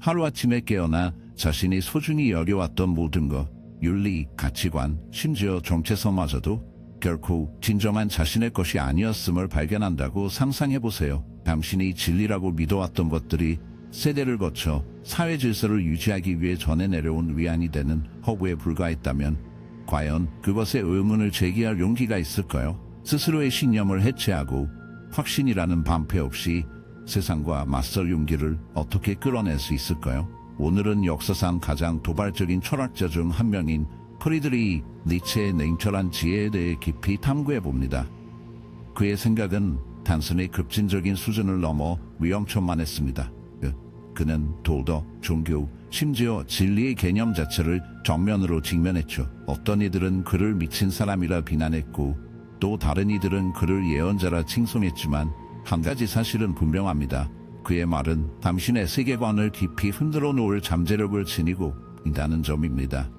하루아침에 깨어나 자신이 소중히 여겨왔던 모든 것, 윤리, 가치관, 심지어 정체성마저도 결코 진정한 자신의 것이 아니었음을 발견한다고 상상해보세요. 당신이 진리라고 믿어왔던 것들이 세대를 거쳐 사회 질서를 유지하기 위해 전해 내려온 위안이 되는 허구에 불과했다면 과연 그것에 의문을 제기할 용기가 있을까요? 스스로의 신념을 해체하고 확신이라는 방패 없이 세상과 맞설 용기를 어떻게 끌어낼 수 있을까요? 오늘은 역사상 가장 도발적인 철학자 중 한 명인 프리드리히 니체의 냉철한 지혜에 대해 깊이 탐구해봅니다. 그의 생각은 단순히 급진적인 수준을 넘어 위험천만했습니다. 그는 도덕, 종교, 심지어 진리의 개념 자체를 정면으로 직면했죠. 어떤 이들은 그를 미친 사람이라 비난했고 또 다른 이들은 그를 예언자라 칭송했지만 한 가지 사실은 분명합니다. 그의 말은 당신의 세계관을 깊이 흔들어 놓을 잠재력을 지니고 있다는 점입니다.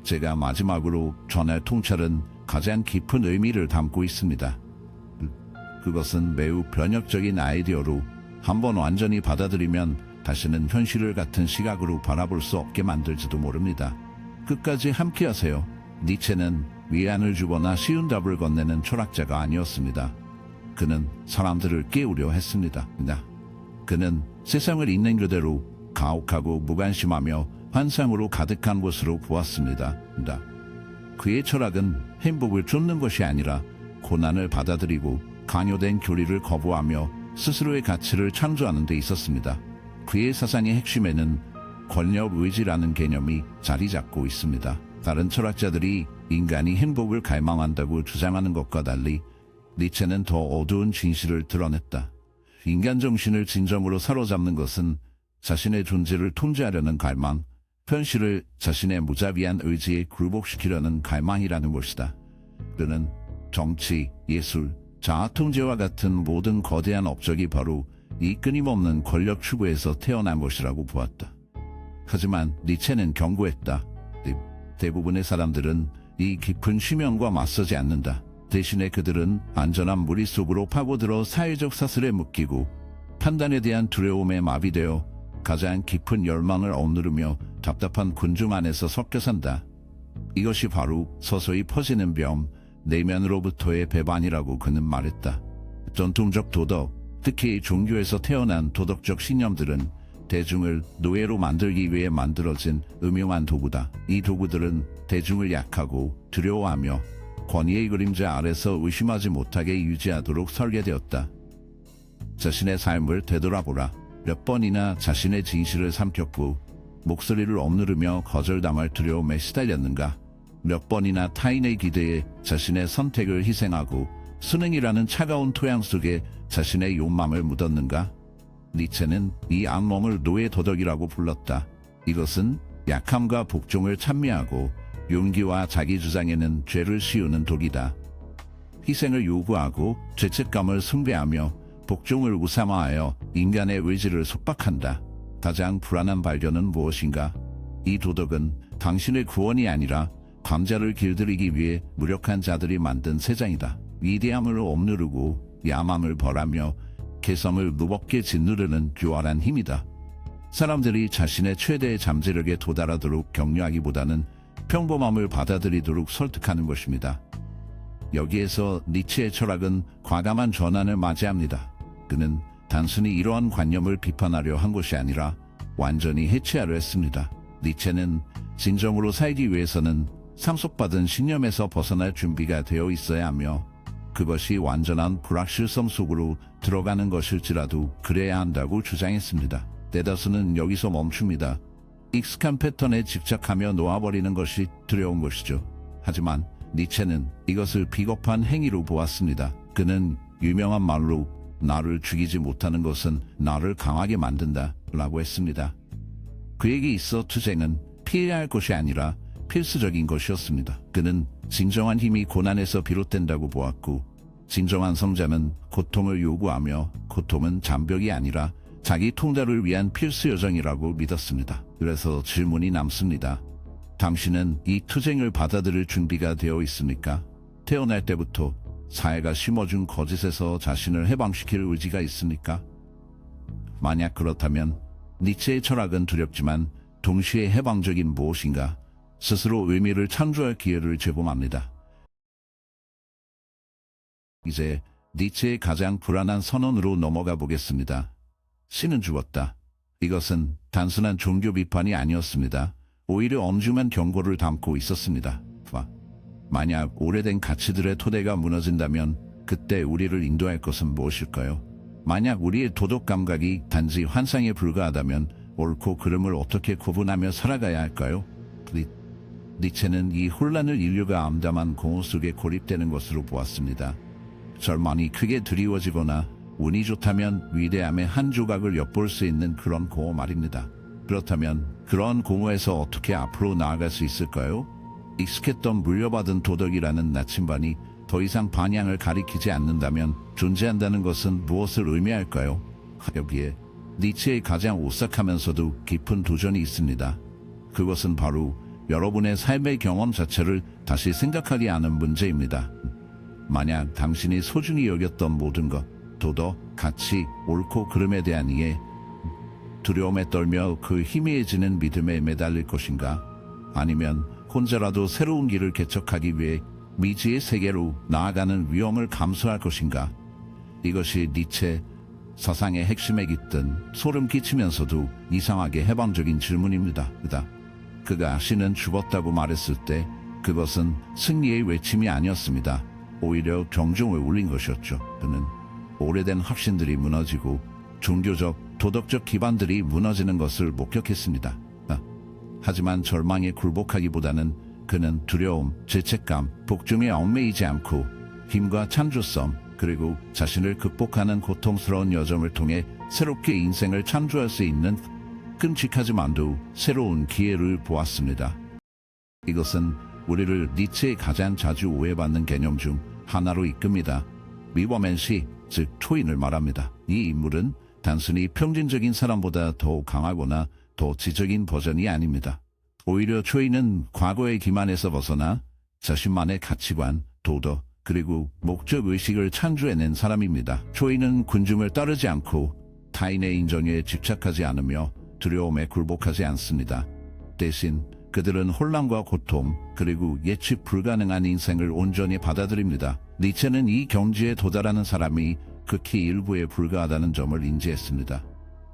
제가 마지막으로 전할 통찰은 가장 깊은 의미를 담고 있습니다. 그것은 매우 변혁적인 아이디어로 한번 완전히 받아들이면 다시는 현실을 같은 시각으로 바라볼 수 없게 만들지도 모릅니다. 끝까지 함께하세요. 니체는 위안을 주거나 쉬운 답을 건네는 철학자가 아니었습니다. 그는 사람들을 깨우려 했습니다. 그는 세상을 있는 그대로 가혹하고 무관심하며 환상으로 가득한 것으로 보았습니다. 그의 철학은 행복을 쫓는 것이 아니라 고난을 받아들이고 강요된 교리를 거부하며 스스로의 가치를 창조하는 데 있었습니다. 그의 사상의 핵심에는 권력 의지라는 개념이 자리 잡고 있습니다. 다른 철학자들이 인간이 행복을 갈망한다고 주장하는 것과 달리 니체는 더 어두운 진실을 드러냈다. 인간 정신을 진정으로 사로잡는 것은 자신의 존재를 통제하려는 갈망, 현실을 자신의 무자비한 의지에 굴복시키려는 갈망이라는 것이다. 그는 정치, 예술, 자아통제와 같은 모든 거대한 업적이 바로 이 끊임없는 권력 추구에서 태어난 것이라고 보았다. 하지만 니체는 경고했다. 대부분의 사람들은 이 깊은 심연과 맞서지 않는다. 대신에 그들은 안전한 무리 속으로 파고들어 사회적 사슬에 묶이고 판단에 대한 두려움에 마비되어 가장 깊은 열망을 억누르며 답답한 군중 안에서 섞여 산다. 이것이 바로 서서히 퍼지는 병, 내면으로부터의 배반이라고 그는 말했다. 전통적 도덕, 특히 종교에서 태어난 도덕적 신념들은 대중을 노예로 만들기 위해 만들어진 음흉한 도구다. 이 도구들은 대중을 약하고 두려워하며 권위의 그림자 아래서 의심하지 못하게 유지하도록 설계되었다. 자신의 삶을 되돌아보라. 몇 번이나 자신의 진실을 삼켰고 목소리를 억누르며 거절당할 두려움에 시달렸는가? 몇 번이나 타인의 기대에 자신의 선택을 희생하고 수능이라는 차가운 토양 속에 자신의 욕망을 묻었는가? 니체는 이 악몽을 노예 도덕이라고 불렀다. 이것은 약함과 복종을 찬미하고 용기와 자기 주장에는 죄를 씌우는 독이다. 희생을 요구하고 죄책감을 숭배하며 복종을 우상화하여 인간의 의지를 속박한다. 가장 불안한 발견은 무엇인가? 이 도덕은 당신의 구원이 아니라 강자를 길들이기 위해 무력한 자들이 만든 세상이다. 위대함을 억누르고 야망을 벌하며 개성을 무겁게 짓누르는 교활한 힘이다. 사람들이 자신의 최대의 잠재력에 도달하도록 격려하기보다는 평범함을 받아들이도록 설득하는 것입니다. 여기에서 니체의 철학은 과감한 전환을 맞이합니다. 그는 단순히 이러한 관념을 비판하려 한 것이 아니라 완전히 해체하려 했습니다. 니체는 진정으로 살기 위해서는 상속받은 신념에서 벗어날 준비가 되어 있어야 하며 그것이 완전한 불확실성 속으로 들어가는 것일지라도 그래야 한다고 주장했습니다. 대다수는 여기서 멈춥니다. 익숙한 패턴에 집착하며 놓아버리는 것이 두려운 것이죠. 하지만 니체는 이것을 비겁한 행위로 보았습니다. 그는 유명한 말로 나를 죽이지 못하는 것은 나를 강하게 만든다 라고 했습니다. 그에게 있어 투쟁은 피해야 할 것이 아니라 필수적인 것이었습니다. 그는 진정한 힘이 고난에서 비롯된다고 보았고 진정한 성자는 고통을 요구하며 고통은 장벽이 아니라 자기 통달을 위한 필수 여정이라고 믿었습니다. 그래서 질문이 남습니다. 당신은 이 투쟁을 받아들일 준비가 되어 있습니까? 태어날 때부터 사회가 심어준 거짓에서 자신을 해방시킬 의지가 있습니까? 만약 그렇다면 니체의 철학은 두렵지만 동시에 해방적인 무엇인가 스스로 의미를 창조할 기회를 제공합니다. 이제 니체의 가장 불안한 선언으로 넘어가 보겠습니다. 신은 죽었다. 이것은 단순한 종교 비판이 아니었습니다. 오히려 엄중한 경고를 담고 있었습니다. 만약 오래된 가치들의 토대가 무너진다면 그때 우리를 인도할 것은 무엇일까요? 만약 우리의 도덕 감각이 단지 환상에 불과하다면 옳고 그름을 어떻게 구분하며 살아가야 할까요? 니체는 이 혼란을 인류가 암담한 공허 속에 고립되는 것으로 보았습니다. 절망이 크게 드리워지거나 운이 좋다면 위대함의 한 조각을 엿볼 수 있는 그런 공허 말입니다. 그렇다면 그런 공허에서 어떻게 앞으로 나아갈 수 있을까요? 익숙했던 물려받은 도덕이라는 나침반이 더 이상 방향을 가리키지 않는다면 존재한다는 것은 무엇을 의미할까요? 여기에 니체의 가장 오싹하면서도 깊은 도전이 있습니다. 그것은 바로 여러분의 삶의 경험 자체를 다시 생각하게 하는 문제입니다. 만약 당신이 소중히 여겼던 모든 것, 도덕, 가치, 옳고 그름에 대한 이해, 두려움에 떨며 그 희미해지는 믿음에 매달릴 것인가? 아니면 혼자라도 새로운 길을 개척하기 위해 미지의 세계로 나아가는 위험을 감수할 것인가? 이것이 니체 사상의 핵심에 깃든 소름 끼치면서도 이상하게 해방적인 질문입니다. 그가 신은 죽었다고 말했을 때 그것은 승리의 외침이 아니었습니다. 오히려 경종을 울린 것이었죠. 그는 오래된 확신들이 무너지고 종교적, 도덕적 기반들이 무너지는 것을 목격했습니다. 하지만 절망에 굴복하기보다는 그는 두려움, 죄책감, 복종에 얽매이지 않고 힘과 창조성, 그리고 자신을 극복하는 고통스러운 여정을 통해 새롭게 인생을 창조할 수 있는 끔찍하지만도 새로운 기회를 보았습니다. 이것은 우리를 니체의 가장 자주 오해받는 개념 중 하나로 이끕니다. 미버맨시, 즉 초인을 말합니다. 이 인물은 단순히 평균적인 사람보다 더 강하거나 더 지적인 버전이 아닙니다. 오히려 초인은 과거의 기만에서 벗어나 자신만의 가치관, 도덕, 그리고 목적의식을 창조해낸 사람입니다. 초인은 군중을 따르지 않고 타인의 인정에 집착하지 않으며 두려움에 굴복하지 않습니다. 대신 그들은 혼란과 고통, 그리고 예측 불가능한 인생을 온전히 받아들입니다. 니체는 이 경지에 도달하는 사람이 극히 일부에 불과하다는 점을 인지했습니다.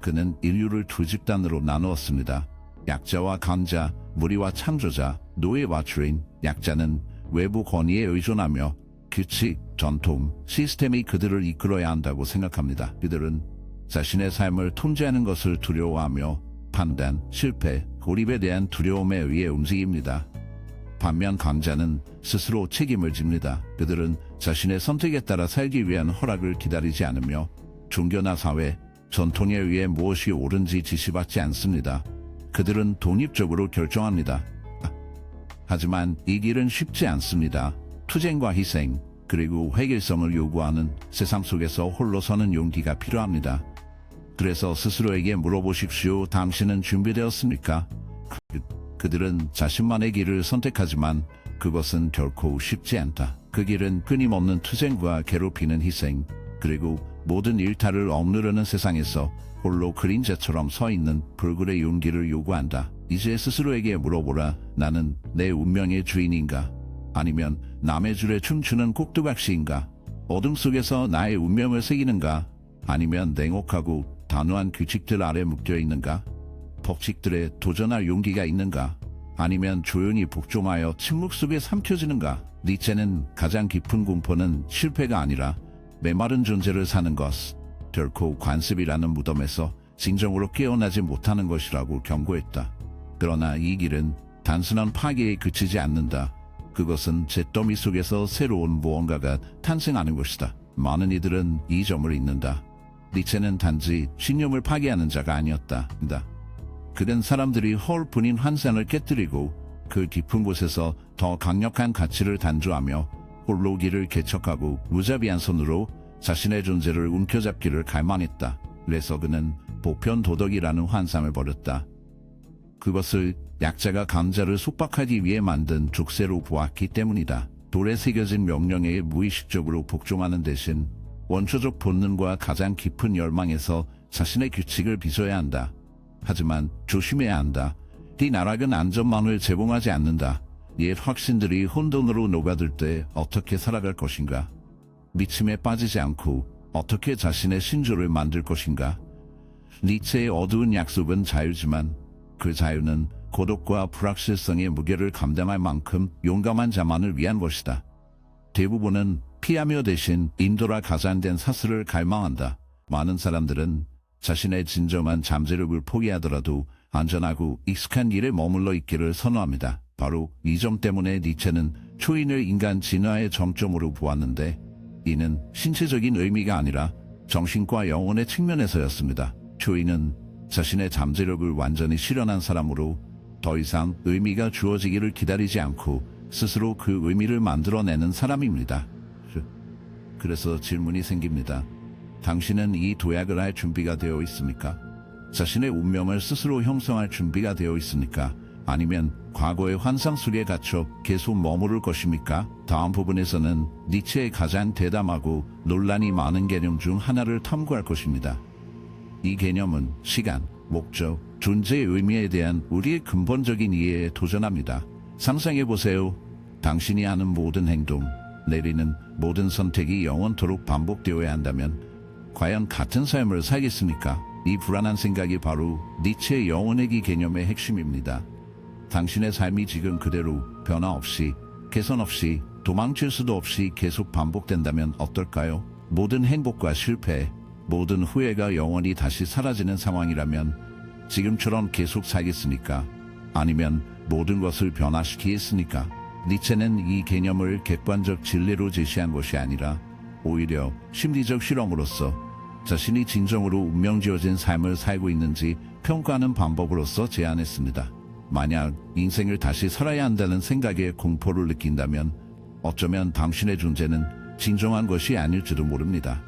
그는 인류를 두 집단으로 나누었습니다. 약자와 강자, 무리와 창조자, 노예와 주인. 약자는 외부 권위에 의존하며 규칙, 전통, 시스템이 그들을 이끌어야 한다고 생각합니다. 그들은 자신의 삶을 통제하는 것을 두려워하며 판단, 실패, 고립에 대한 두려움에 의해 움직입니다. 반면 강자는 스스로 책임을 집니다. 그들은 자신의 선택에 따라 살기 위한 허락을 기다리지 않으며 종교나 사회, 전통에 의해 무엇이 옳은지 지시받지 않습니다. 그들은 독립적으로 결정합니다. 하지만 이 길은 쉽지 않습니다. 투쟁과 희생, 그리고 획일성을 요구하는 세상 속에서 홀로 서는 용기가 필요합니다. 그래서 스스로에게 물어보십시오. 당신은 준비되었습니까? 그들은 자신만의 길을 선택하지만 그것은 결코 쉽지 않다. 그 길은 끊임없는 투쟁과 괴롭히는 희생, 그리고 모든 일탈을 억누르는 세상에서 홀로 그림자처럼 서 있는 불굴의 용기를 요구한다. 이제 스스로에게 물어보라. 나는 내 운명의 주인인가? 아니면 남의 줄에 춤추는 꼭두각시인가? 어둠 속에서 나의 운명을 새기는가? 아니면 냉혹하고 단호한 규칙들 아래 묶여있는가? 법칙들에 도전할 용기가 있는가? 아니면 조용히 복종하여 침묵 속에 삼켜지는가? 니체는 가장 깊은 공포는 실패가 아니라 메마른 존재를 사는 것, 결코 관습이라는 무덤에서 진정으로 깨어나지 못하는 것이라고 경고했다. 그러나 이 길은 단순한 파괴에 그치지 않는다. 그것은 잿더미 속에서 새로운 무언가가 탄생하는 것이다. 많은 이들은 이 점을 잊는다. 니체는 단지 신념을 파괴하는 자가 아니었다. 그는 사람들이 허울뿐인 환상을 깨뜨리고 그 깊은 곳에서 더 강력한 가치를 단조하며 홀로 길을 개척하고 무자비한 손으로 자신의 존재를 움켜잡기를 갈망했다. 그래서 그는 보편 도덕이라는 환상을 버렸다. 그것을 약자가 강자를 속박하기 위해 만든 족쇄로 보았기 때문이다. 돌에 새겨진 명령에 무의식적으로 복종하는 대신 원초적 본능과 가장 깊은 열망에서 자신의 규칙을 빚어야 한다. 하지만 조심해야 한다. 이 나락은 안전망을 제공하지 않는다. 옛 확신들이 혼돈으로 녹아들 때 어떻게 살아갈 것인가? 미침에 빠지지 않고 어떻게 자신의 신조를 만들 것인가? 니체의 어두운 약속은 자유지만 그 자유는 고독과 불확실성의 무게를 감당할 만큼 용감한 자만을 위한 것이다. 대부분은 피하며 대신 인도라 가장된 사슬을 갈망한다. 많은 사람들은 자신의 진정한 잠재력을 포기하더라도 안전하고 익숙한 일에 머물러 있기를 선호합니다. 바로 이 점 때문에 니체는 초인을 인간 진화의 정점으로 보았는데 이는 신체적인 의미가 아니라 정신과 영혼의 측면에서였습니다. 초인은 자신의 잠재력을 완전히 실현한 사람으로 더 이상 의미가 주어지기를 기다리지 않고 스스로 그 의미를 만들어내는 사람입니다. 그래서 질문이 생깁니다. 당신은 이 도약을 할 준비가 되어 있습니까? 자신의 운명을 스스로 형성할 준비가 되어 있습니까? 아니면 과거의 환상 속에 갇혀 계속 머무를 것입니까? 다음 부분에서는 니체의 가장 대담하고 논란이 많은 개념 중 하나를 탐구할 것입니다. 이 개념은 시간, 목적, 존재의 의미에 대한 우리의 근본적인 이해에 도전합니다. 상상해보세요. 당신이 하는 모든 행동, 내리는 모든 선택이 영원토록 반복되어야 한다면 과연 같은 삶을 살겠습니까? 이 불안한 생각이 바로 니체의 영혼의기 개념의 핵심입니다. 당신의 삶이 지금 그대로 변화 없이, 개선 없이, 도망칠 수도 없이 계속 반복된다면 어떨까요? 모든 행복과 실패, 모든 후회가 영원히 다시 사라지는 상황이라면 지금처럼 계속 살겠습니까? 아니면 모든 것을 변화시키겠습니까? 니체는 이 개념을 객관적 진리로 제시한 것이 아니라 오히려 심리적 실험으로서 자신이 진정으로 운명지어진 삶을 살고 있는지 평가하는 방법으로서 제안했습니다. 만약 인생을 다시 살아야 한다는 생각에 공포를 느낀다면 어쩌면 당신의 존재는 진정한 것이 아닐지도 모릅니다.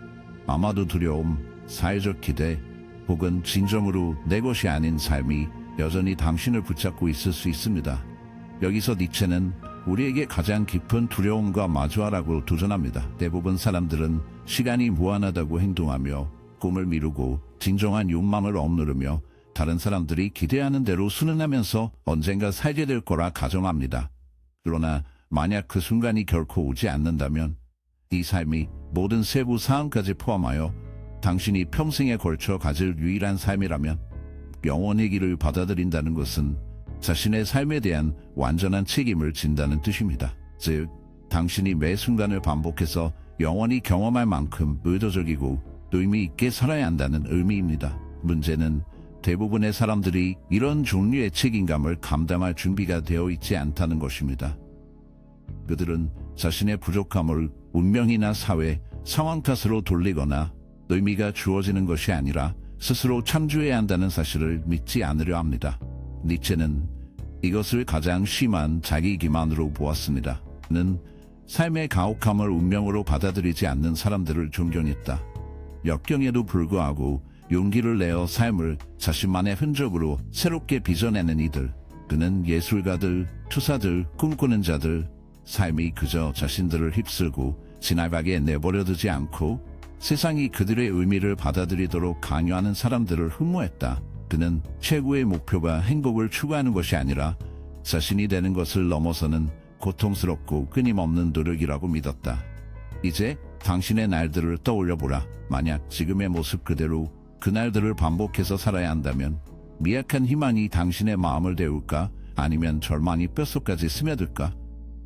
아마도 두려움, 사회적 기대, 혹은 진정으로 내 것이 아닌 삶이 여전히 당신을 붙잡고 있을 수 있습니다. 여기서 니체는 우리에게 가장 깊은 두려움과 마주하라고 도전합니다. 대부분 사람들은 시간이 무한하다고 행동하며 꿈을 미루고 진정한 욕망을 억누르며 다른 사람들이 기대하는 대로 순응하면서 언젠가 살게 될 거라 가정합니다. 그러나 만약 그 순간이 결코 오지 않는다면 이 삶이 모든 세부 사항까지 포함하여 당신이 평생에 걸쳐 가질 유일한 삶이라면 영원의 길을 받아들인다는 것은 자신의 삶에 대한 완전한 책임을 진다는 뜻입니다. 즉, 당신이 매 순간을 반복해서 영원히 경험할 만큼 의도적이고 의미 있게 살아야 한다는 의미입니다. 문제는 대부분의 사람들이 이런 종류의 책임감을 감당할 준비가 되어 있지 않다는 것입니다. 그들은 자신의 부족함을 운명이나 사회, 상황 탓으로 돌리거나 의미가 주어지는 것이 아니라 스스로 창조해야 한다는 사실을 믿지 않으려 합니다. 니체는 이것을 가장 심한 자기 기만으로 보았습니다. 는 삶의 가혹함을 운명으로 받아들이지 않는 사람들을 존경했다. 역경에도 불구하고 용기를 내어 삶을 자신만의 흔적으로 새롭게 빚어내는 이들. 그는 예술가들, 투사들, 꿈꾸는 자들, 삶이 그저 자신들을 휩쓸고 지나가게 내버려두지 않고 세상이 그들의 의미를 받아들이도록 강요하는 사람들을 흠모했다. 그는 최고의 목표가 행복을 추구하는 것이 아니라 자신이 되는 것을 넘어서는 고통스럽고 끊임없는 노력이라고 믿었다. 이제 당신의 날들을 떠올려보라. 만약 지금의 모습 그대로 그날들을 반복해서 살아야 한다면 미약한 희망이 당신의 마음을 데울까? 아니면 절망이 뼛속까지 스며들까?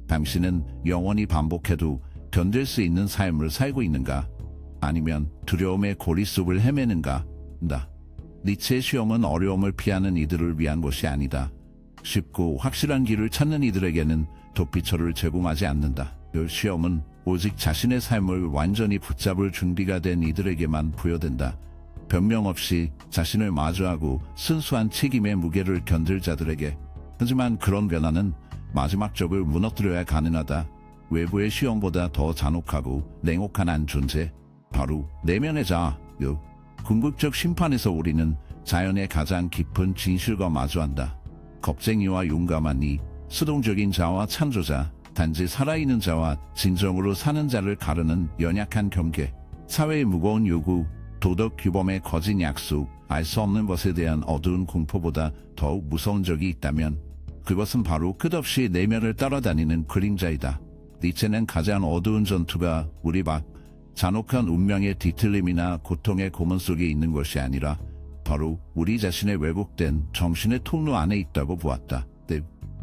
당신은 영원히 반복해도 견딜 수 있는 삶을 살고 있는가? 아니면 두려움의 고리 속을 헤매는가? 니체의 시험은 어려움을 피하는 이들을 위한 것이 아니다. 쉽고 확실한 길을 찾는 이들에게는 도피처를 제공하지 않는다. 그 시험은 오직 자신의 삶을 완전히 붙잡을 준비가 된 이들에게만 부여된다. 변명 없이 자신을 마주하고 순수한 책임의 무게를 견딜 자들에게. 하지만 그런 변화는 마지막 적을 무너뜨려야 가능하다. 외부의 시험보다 더 잔혹하고 냉혹한 한 존재, 바로 내면의 자아. 궁극적 심판에서 우리는 자연의 가장 깊은 진실과 마주한다. 겁쟁이와 용감한 이, 수동적인 자와 창조자, 단지 살아있는 자와 진정으로 사는 자를 가르는 연약한 경계, 사회의 무거운 요구, 도덕 규범의 거짓 약속, 알 수 없는 것에 대한 어두운 공포보다 더욱 무서운 적이 있다면 그것은 바로 끝없이 내면을 따라다니는 그림자이다. 니체는 가장 어두운 전투가 우리 밖 잔혹한 운명의 뒤틀림이나 고통의 고문 속에 있는 것이 아니라 바로 우리 자신의 왜곡된 정신의 통로 안에 있다고 보았다.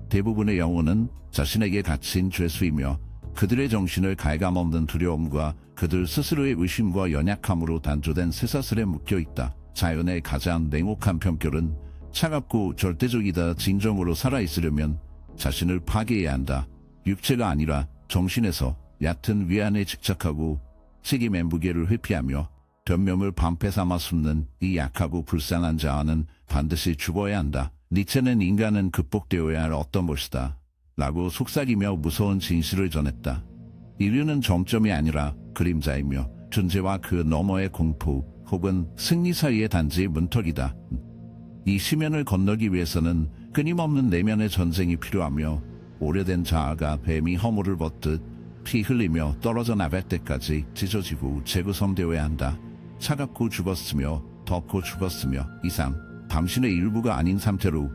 대부분의 영혼은 자신에게 갇힌 죄수이며 그들의 정신을 갉아먹는 두려움과 그들 스스로의 의심과 연약함으로 단조된 쇠사슬에 묶여있다. 자연의 가장 냉혹한 편결은 차갑고 절대적이다. 진정으로 살아있으려면 자신을 파괴해야 한다. 육체가 아니라 정신에서 얕은 위안에 집착하고 책임의 무게를 회피하며 변명을 방패 삼아 숨는 이 약하고 불쌍한 자아는 반드시 죽어야 한다. 니체는 인간은 극복되어야 할 어떤 것이다 라고 속삭이며 무서운 진실을 전했다. 인류는 정점이 아니라 그림자이며 존재와 그 너머의 공포 혹은 승리 사이의 단지 문턱이다. 이 시면을 건너기 위해서는 끊임없는 내면의 전쟁이 필요하며 오래된 자아가 뱀이 허물을 벗듯 피 흘리며 떨어져 나갈 때까지 찢어지고 재구성되어야 한다. 차갑고 죽었으며 덥고 죽었으며 이상 당신의 일부가 아닌 상태로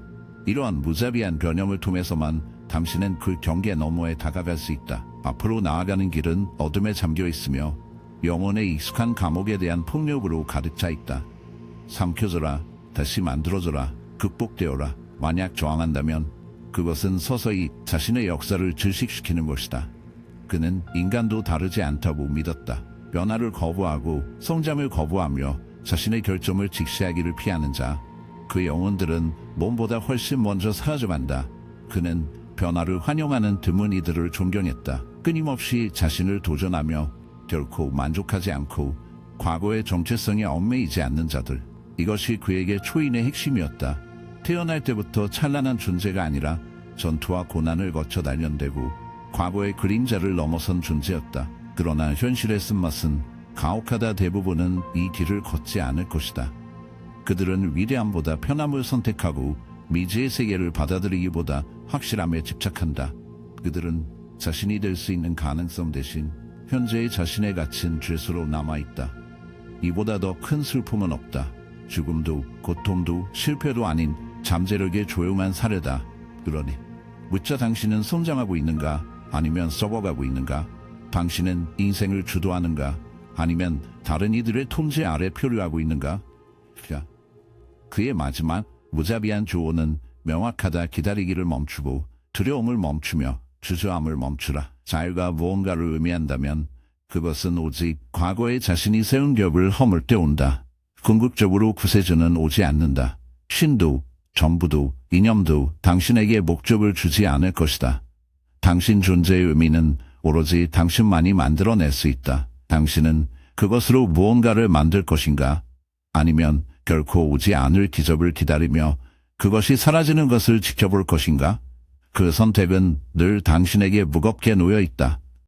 이러한 무자비한 변형을 통해서만 당신은 그 경계 너머에 다가갈 수 있다. 앞으로 나아가는 길은 어둠에 잠겨 있으며 영혼의 익숙한 감옥에 대한 폭력으로 가득 차 있다. 삼켜져라, 다시 만들어져라, 극복되어라. 만약 저항한다면 그것은 서서히 자신의 역사를 질식시키는 것이다. 그는 인간도 다르지 않다고 믿었다. 변화를 거부하고 성장을 거부하며 자신의 결점을 직시하기를 피하는 자, 그 영혼들은 몸보다 훨씬 먼저 사라져간다. 그는 변화를 환영하는 드문 이들을 존경했다. 끊임없이 자신을 도전하며 결코 만족하지 않고 과거의 정체성에 얽매이지 않는 자들. 이것이 그에게 초인의 핵심이었다. 태어날 때부터 찬란한 존재가 아니라 전투와 고난을 거쳐 단련되고 과거의 그림자를 넘어선 존재였다. 그러나 현실의 쓴맛은 가혹하다. 대부분은 이 길을 걷지 않을 것이다. 그들은 위대함보다 편함을 선택하고 미지의 세계를 받아들이기보다 확실함에 집착한다. 그들은 자신이 될 수 있는 가능성 대신 현재의 자신에 갇힌 죄수로 남아있다. 이보다 더 큰 슬픔은 없다. 죽음도 고통도 실패도 아닌 잠재력의 조용한 사례다. 그러니 묻자 당신은 성장하고 있는가? 아니면 썩어가고 있는가? 당신은 인생을 주도하는가? 아니면 다른 이들의 통제 아래 표류하고 있는가? 그의 마지막 무자비한 조언은 명확하다. 기다리기를 멈추고 두려움을 멈추며 주저함을 멈추라. 자유가 무언가를 의미한다면 그것은 오직 과거에 자신이 세운 벽을 허물 때 온다. 궁극적으로 구세주는 오지 않는다. 신도, 정부도, 이념도 당신에게 목적을 주지 않을 것이다. 당신 존재의 의미는 오로지 당신만이 만들어낼 수 있다. 당신은 그것으로 무언가를 만들 것인가? 아니면 결코 오지 않을 기적을 기다리며 그것이 사라지는 것을 지켜볼 것인가? 그 선택은 늘 당신에게 무겁게 놓여 있다.